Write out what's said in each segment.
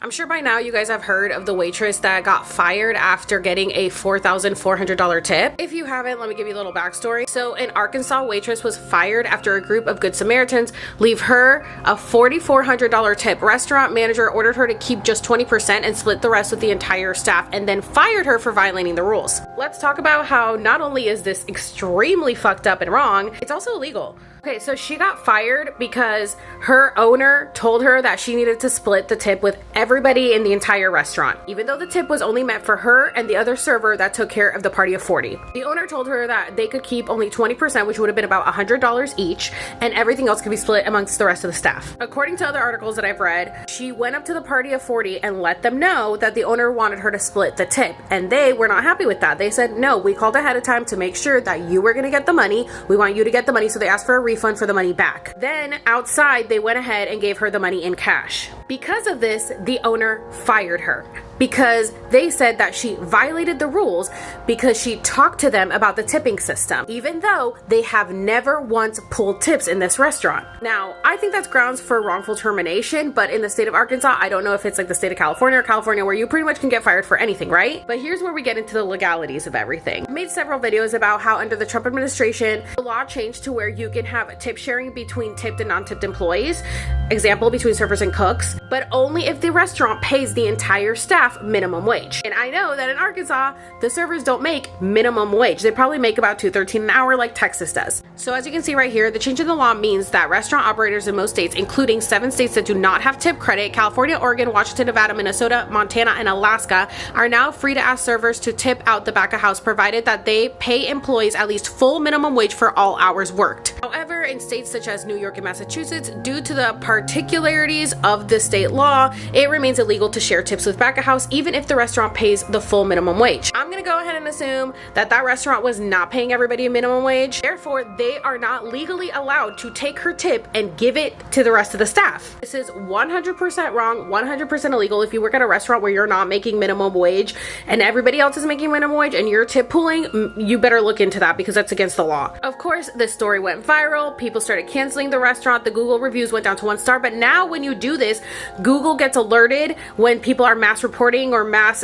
I'm sure by now you guys have heard of the waitress that got fired after getting a $4,400 tip. If you haven't, let me give you a little backstory. So an Arkansas waitress was fired after a group of Good Samaritans leave her a $4,400 tip. Restaurant manager ordered her to keep just 20% and split the rest with the entire staff, and then fired her for violating the rules. Let's talk about how not only is this extremely fucked up and wrong, it's also illegal. Okay, so she got fired because her owner told her that she needed to split the tip with everybody in the entire restaurant, even though the tip was only meant for her and the other server that took care of the party of 40. The owner told her that they could keep only 20%, which would have been about $100 each, and everything else could be split amongst the rest of the staff. According to other articles that I've read, she went up to the party of 40 and let them know that the owner wanted her to split the tip, and they were not happy with that. They said, no, we called ahead of time to make sure that you were going to get the money. We want you to get the money, so they asked for a refund for the money back. Then outside, they went ahead and gave her the money in cash. Because of this, the owner fired her because they said that she violated the rules because she talked to them about the tipping system, even though they have never once pulled tips in this restaurant. Now, I think that's grounds for wrongful termination, but in the state of Arkansas, I don't know if it's like the state of California or California where you pretty much can get fired for anything, right? But here's where we get into the legalities of everything. I made several videos about how under the Trump administration, the law changed to where you can have tip sharing between tipped and non-tipped employees, example between servers and cooks, but only if the restaurant pays the entire staff minimum wage. And I know that in Arkansas, the servers don't make minimum wage. They probably make about $2.13 an hour like Texas does. So as you can see right here, the change in the law means that restaurant operators in most states, including 7 states that do not have tip credit, California, Oregon, Washington, Nevada, Minnesota, Montana, and Alaska, are now free to ask servers to tip out the back of house, provided that they pay employees at least full minimum wage for all hours worked. However, in states such as New York and Massachusetts, due to the particularities of the state law, it remains illegal to share tips with back of house even if the restaurant pays the full minimum wage. I'm gonna go ahead and assume that that restaurant was not paying everybody a minimum wage. Therefore, they are not legally allowed to take her tip and give it to the rest of the staff. This is 100% wrong, 100% illegal. If you work at a restaurant where you're not making minimum wage and everybody else is making minimum wage and you're tip pooling, you better look into that because that's against the law. Of course, this story went viral. People started canceling the restaurant. The Google reviews went down to 1 star. But now when you do this, Google gets alerted when people are mass reporting or mass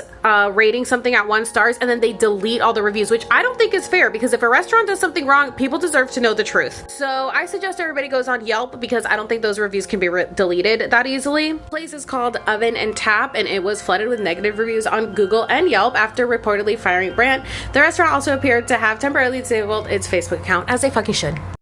rating something at 1 stars, and then they delete all the reviews, which I don't think is fair, because if a restaurant does something wrong, people deserve to know the truth. So I suggest everybody goes on Yelp, because I don't think those reviews can be deleted that easily. The place is called Oven and Tap, and it was flooded with negative reviews on Google and Yelp after reportedly firing Brandt. The restaurant also appeared to have temporarily disabled its Facebook account, as they fucking should.